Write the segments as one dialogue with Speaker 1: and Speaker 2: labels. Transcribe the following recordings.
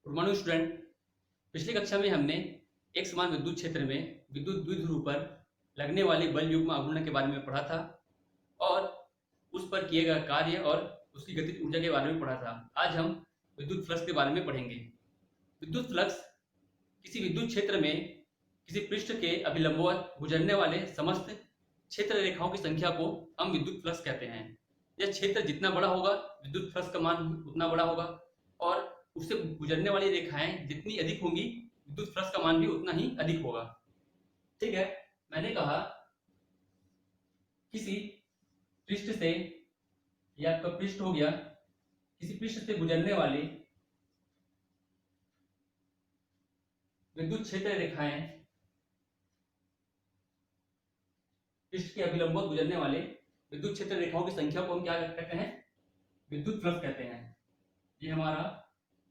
Speaker 1: Good morning student. पिछली कक्षा में हमने एक समान विद्युत क्षेत्र में विद्युत द्विध्रुव पर लगने वाली बल युग्म आघूर्ण के बारे में पढ़ा था और उस पर किए गए कार्य और उसकी गतिज ऊर्जा के बारे में पढ़ा था। आज हम विद्युत फ्लक्स के बारे में पढ़ेंगे। विद्युत फ्लक्स किसी विद्युत क्षेत्र में किसी पृष्ठ के अभिलंबवत गुजरने वाले समस्त क्षेत्र रेखाओं की संख्या को हम विद्युत फ्लक्स कहते हैं। यह क्षेत्र जितना बड़ा होगा विद्युत फ्लक्स का मान उतना बड़ा होगा और उससे गुजरने वाली रेखाएं जितनी अधिक होंगी विद्युत फ्लक्स का मान भी उतना ही अधिक होगा। ठीक है, मैंने कहा किसी पृष्ठ से, यह आपका पृष्ठ हो गया, किसी पृष्ठ से गुजरने वाली विद्युत क्षेत्र रेखाएं, पृष्ठ के अभिलंबवत गुजरने वाले विद्युत क्षेत्र रेखाओं की संख्या को हम क्या कहते हैं? विद्युत फ्लक्स कहते हैं। ये हमारा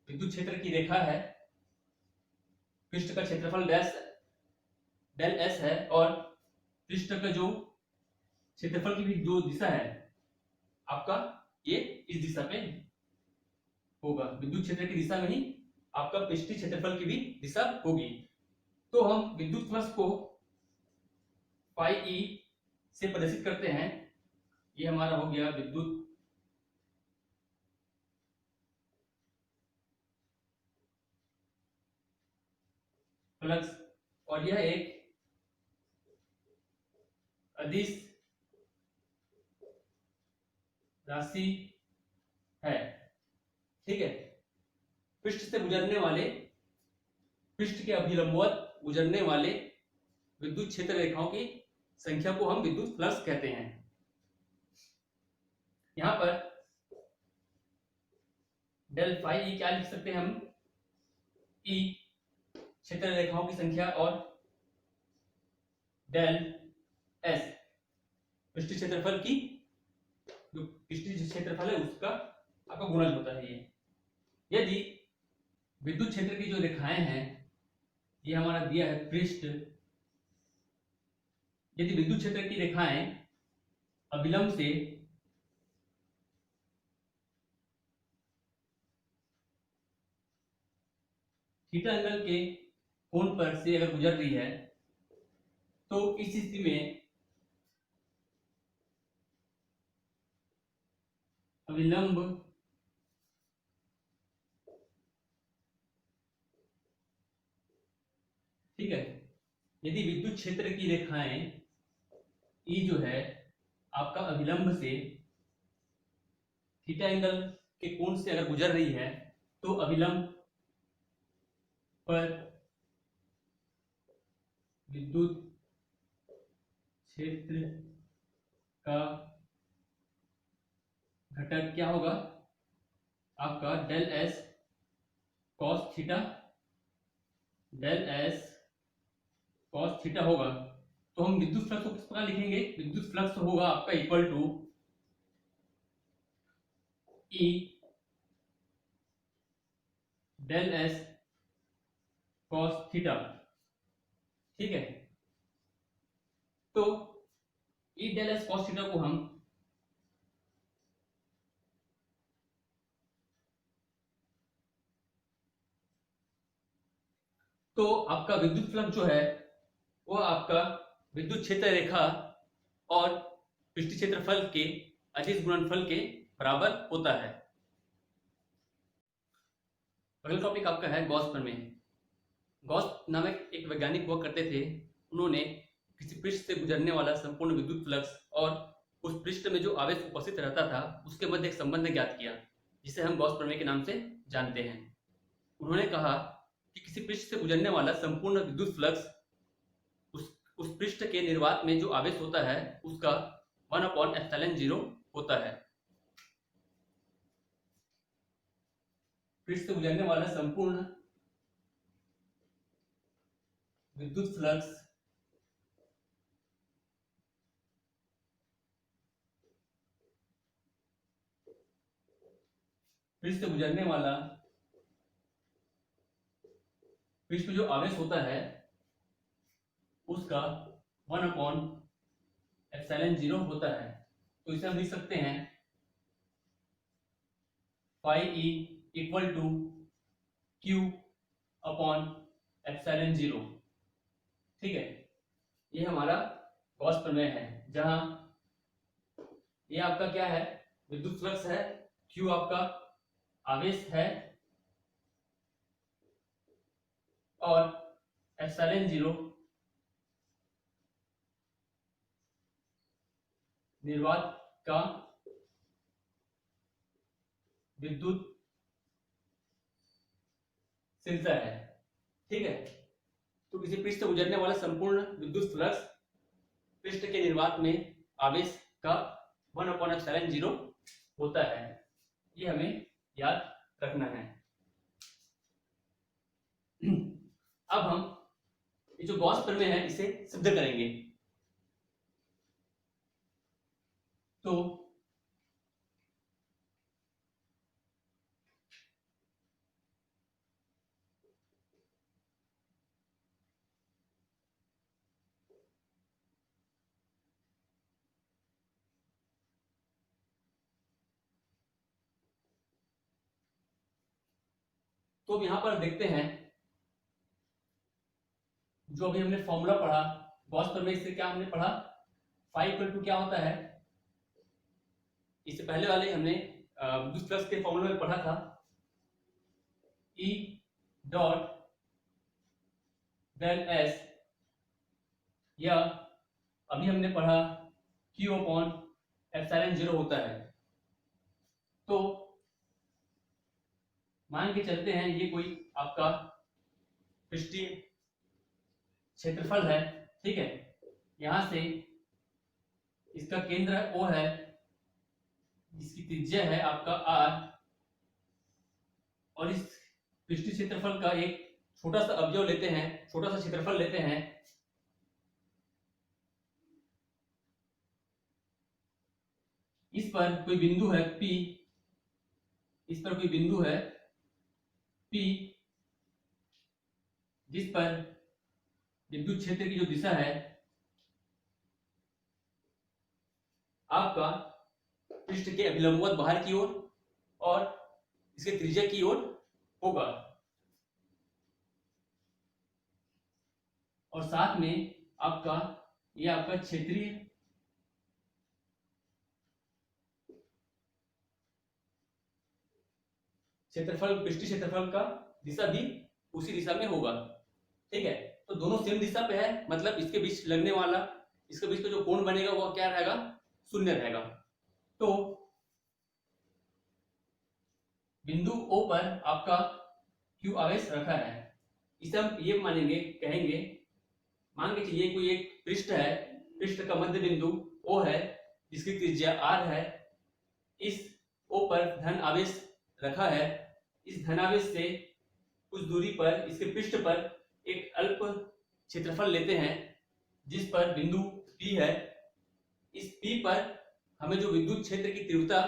Speaker 1: विद्युत क्षेत्र की रेखा है, पृष्ठ का क्षेत्रफल डेल एस है और पृष्ठ का जो क्षेत्रफल की भी जो दिशा है आपका ये इस दिशा पे होगा। विद्युत क्षेत्र की दिशा में ही आपका पृष्ठीय क्षेत्रफल की भी दिशा होगी। तो हम विद्युत फ्लक्स को फाई ई से प्रदर्शित करते हैं। ये हमारा हो गया विद्युत फ्लक्स और यह एक अदिश राशि है। ठीक है, पृष्ठ से गुजरने वाले, पृष्ठ के अभिलंबवत गुजरने वाले विद्युत क्षेत्र रेखाओं की संख्या को हम विद्युत फ्लक्स कहते हैं। यहां पर डेल फाई ई क्या लिख सकते हैं हम? ई क्षेत्र रेखाओं की संख्या और डेल एस पृष्ठीय क्षेत्रफल की, जो पृष्ठीय क्षेत्रफल है उसका आपका गुणज होता है। ये यदि विद्युत क्षेत्र की जो रेखाएं हैं, ये हमारा दिया है पृष्ठ, यदि विद्युत क्षेत्र की रेखाएं अभिलंब से थीटा एंगल के कोण पर से अगर गुजर रही है तो इस स्थिति में अभिलंब ठीक है, यदि विद्युत क्षेत्र की रेखाएं ई जो है आपका अभिलंब से थीटा एंगल के कोण से अगर गुजर रही है तो अभिलंब पर विद्युत क्षेत्र का घटक क्या होगा? आपका del S cos theta, del S cos theta होगा। तो हम विद्युत फ्लक्स को किस प्रकार लिखेंगे? विद्युत फ्लक्स होगा आपका equal to E del S cos theta. ठीक है, तो E del S cos theta को हम तो आपका विद्युत फ्लक्स जो है वो आपका विद्युत क्षेत्र रेखा और पृष्ठीय क्षेत्रफल के अदिश गुणनफल के बराबर होता है। अगला टॉपिक आपका है गॉस प्रमेय। गॉस नामक एक वैज्ञानिक हुआ करते थे। उन्होंने किसी पृष्ठ से गुजरने वाला संपूर्ण विद्युत फ्लक्स और उस पृष्ठ में जो आवेश उपस्थित रहता था उसके मध्य एक संबंध ज्ञात किया, जिसे हम गॉस प्रमेय के नाम से जानते हैं। उन्होंने कहा कि किसी पृष्ठ से गुजरने वाला संपूर्ण विद्युत फ्लक्स उस पृष्ठ के निर्वात में जो आवेश होता है उसका 1/ε0 होता है। पृष्ठ से गुजरने वाला संपूर्ण विद्युत फ्लक्स पृष्ठ से गुजरने वाला, पृष्ठ में जो आवेश होता है उसका 1/ε0 होता है। तो इसे हम लिख सकते हैं phi E equal to Q upon epsilon 0। ठीक है, ये हमारा गॉस प्रमेय है, जहां ये आपका क्या है, विद्युत फ्लक्स है, Q आपका आवेश है और एप्सिलॉन 0 निर्वात का विद्युत शीर्षा है। ठीक है, तो किसी पृष्ठ से गुजरने वाला संपूर्ण विद्युत फ्लक्स पृष्ठ के निर्वात में आवेश का 1/एप्सिलॉन 0 होता है। ये हमें याद रखना है। अब हम ये जो गॉस प्रमेय है इसे सिद्ध करेंगे। तो अब यहां पर देखते हैं, जो अभी हमने फॉर्मूला पढ़ा गॉस प्रमेय से, क्या हमने पढ़ा, फाई इक्वल टू क्या होता है, इससे पहले वाले हमने विद्युत फ्लक्स के फॉर्मूला में पढ़ा था, E डॉट डेल S, या अभी हमने पढ़ा Q अपॉन एप्सिलॉन 0 होता है। तो मान के चलते हैं ये कोई आपका पृष्ठीय क्षेत्रफल है। ठीक है, यहां से इसका केंद्र O है, जिसकी त्रिज्या है आपका R, और इस पृष्ठीय क्षेत्रफल का एक छोटा सा अवयव लेते हैं, छोटा सा क्षेत्रफल लेते हैं, इस पर कोई बिंदु है P, इस पर कोई बिंदु है P, जिस पर विद्युत क्षेत्र की जो दिशा है आपका पृष्ठ के अभिलंबवत बाहर की ओर और इसके त्रिज्या की ओर होगा, और साथ में आपका ये आपका क्षेत्रीय क्षेत्रफल, पृष्ठीय क्षेत्रफल का दिशा भी उसी दिशा में होगा। ठीक है, तो दोनों सेम दिशा पे है, मतलब इसके बीच लगने वाला, इसके बीच का जो कोण बनेगा वो क्या रहेगा, शून्य रहेगा। तो बिंदु O पर आपका Q आवेश रखा है, इसे हम ये मानेंगे, कहेंगे, मान के चलिए कोई एक पृष्ठ है, पृष्ठ का मध्य बिंदु O है, जिसकी त्रिज्या R है, इस O पर धन आवेश रखा है, इस धनावेश से कुछ दूरी पर इसके पृष्ठ पर एक अल्प क्षेत्रफल लेते हैं, जिस पर बिंदु P है। इस P पर हमें जो विद्युत क्षेत्र की तीव्रता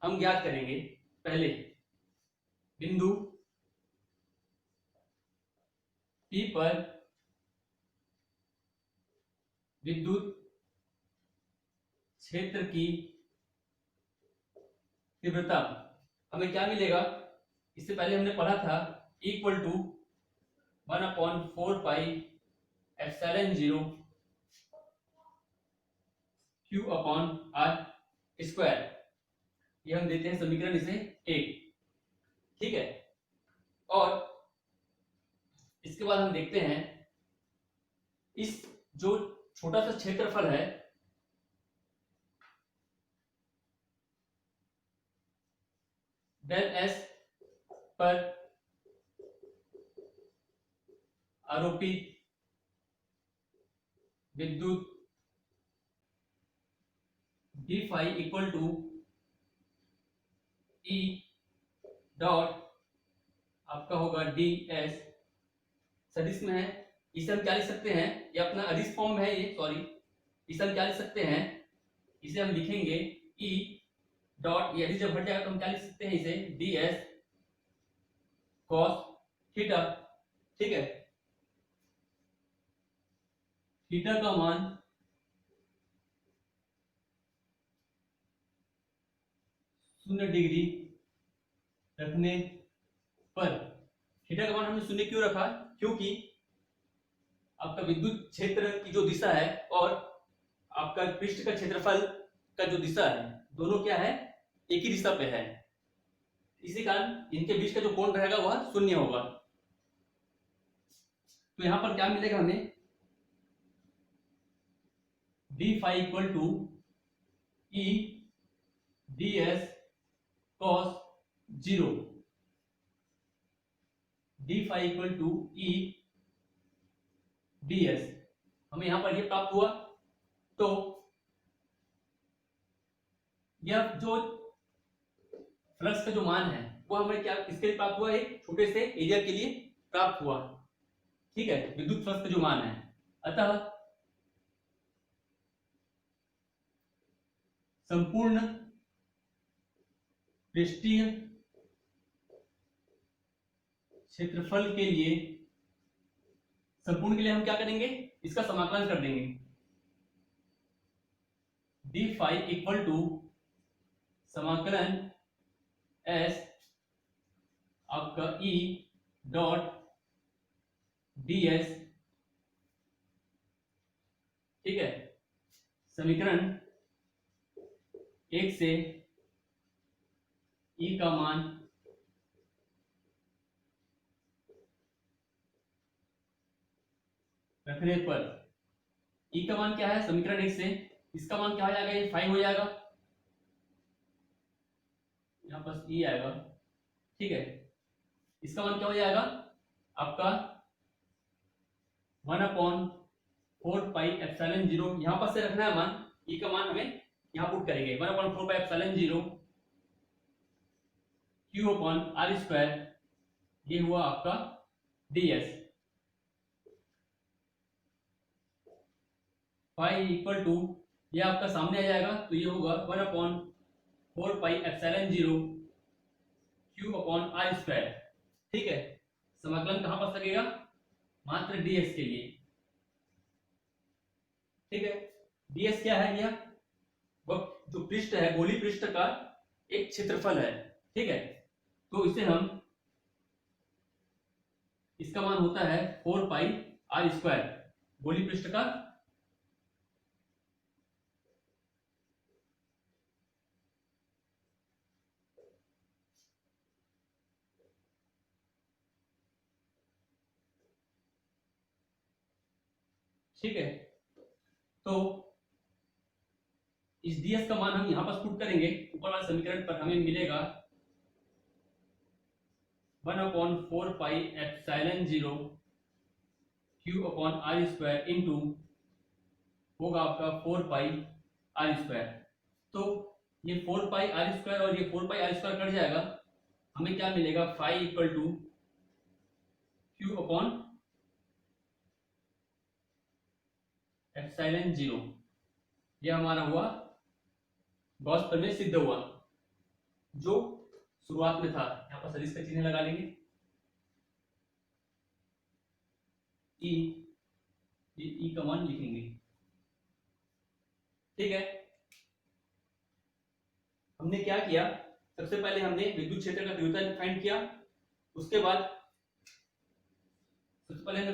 Speaker 1: हम ज्ञात करेंगे। पहले बिंदु P पर विद्युत क्षेत्र की तीव्रता हमें क्या मिलेगा, इससे पहले हमने पढ़ा था, equal to 1/4 pi epsilon 0 Q upon R square, ये हम देते हैं समीकरण इसे 1। ठीक है, और इसके बाद हम देखते हैं इस जो छोटा सा क्षेत्रफल है, डेल S पर आरोपित विद्युत D phi equal to E dot आपका होगा DS, सदिश में है, इसे हम क्या लिख सकते हैं, ये अपना अदिश फॉर्म में है, ये सॉरी, इसे हम क्या लिख सकते हैं, इसे हम लिखेंगे E डॉट, ये अदिश जब हट जाएगा तो हम क्या लिख सकते हैं इसे, DS cos थीटा। ठीक है, थीटा का मान 0 डिग्री रखने पर थीटा का मान हमने 0 क्यों रखा? क्योंकि आपका विद्युत क्षेत्र की जो दिशा है और आपका पृष्ठ का क्षेत्रफल का जो दिशा है, दोनों क्या है? एक ही दिशा पे है। इसी कारण इनके बीच का जो कोण रहेगा वह 0 होगा। तो यहां पर क्या मिलेगा हमें? d phi equal to E ds cos 0, d phi equal to E ds हमें यहां पर ये प्राप्त हुआ। तो यह जो फ्लक्स का जो मान है वो हमें क्या किसके लिए प्राप्त हुआ? एक छोटे से एरिया के लिए प्राप्त हुआ। ठीक है, विद्युत फ्लक्स का जो मान है। अतः संपूर्ण पृष्ठीय क्षेत्रफल के लिए, संपूर्ण के लिए हम क्या करेंगे? इसका समाकलन कर देंगे। d phi इक्वल टू समाकलन s आपका E डॉट ds, ठीक है, समीकरण 1 से E का मान रखने पर E का मान क्या है? समीकरण 1 से इसका मान क्या हो जाएगा? ये 5 हो जाएगा, यहां पर E आएगा। ठीक है, इसका मान क्या हो जाएगा? आपका 1/4 पाई एप्सिलॉन 0, यहां पर से रखना है मान। E का मान हमें यहां पुट करेंगे 1/4 pi epsilon 0 Q upon R square, ये हुआ आपका ds। फाई इक्वल टू, ये आपका सामने आ जाएगा, तो ये होगा 1/4 pi epsilon 0 Q upon R square. ठीक है, समाकलन कहां पर लगेगा? मात्र ds के लिए। ठीक है, ds क्या है? यह वह जो पृष्ठ है, गोलीय पृष्ठ का एक क्षेत्रफल है। ठीक है, तो इसे हम, इसका मान होता है 4 पाई R स्क्वायर, गोलीय पृष्ठ का। ठीक है, तो इस ds का मान हम यहां पर पुट करेंगे। ऊपर वाले समीकरण पर हमें मिलेगा 1/4 pi epsilon 0 Q upon R square into होगा आपका 4 पाई R स्क्वायर। तो ये 4 पाई R स्क्वायर और ये 4 पाई R स्क्वायर कट जाएगा, हमें क्या मिलेगा? Phi equal to Q upon epsilon 0। यह हमारा हुआ गॉस प्रमेय सिद्ध हुआ, जो शुरुआत में था। यहां पर सदिश का चिन्ह लगा लेंगे। E, ये E का मान लिखेंगे। ठीक है, हमने क्या किया? सबसे पहले हमने विद्युत क्षेत्र का तीव्रता फाइंड किया, उसके बाद उसके बाद हमने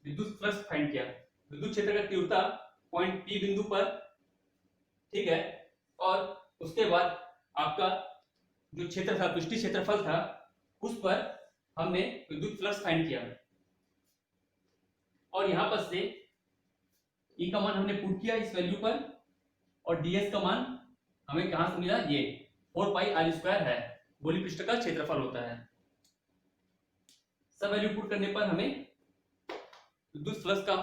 Speaker 1: विद्युत फ्लक्स फाइंड किया। विद्युत क्षेत्र का तीव्रता पॉइंट P बिंदु पर, ठीक है, और उसके बाद आपका जो क्षेत्र था, पृष्ठीय क्षेत्रफल था, उस पर हमने विद्युत फ्लक्स फाइंड किया। और यहां पर से E का मान हमने पुट किया इस वैल्यू पर, और ds का मान हमें कहां से मिला? ये 4 पाई R स्क्वायर है, गोलीय पृष्ठ का क्षेत्रफल होता है। सब वैल्यू पुट करने पर हमें विद्युत फ्लक्स का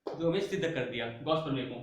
Speaker 1: जो हमें सिद्ध कर दिया गॉस प्रमेय को।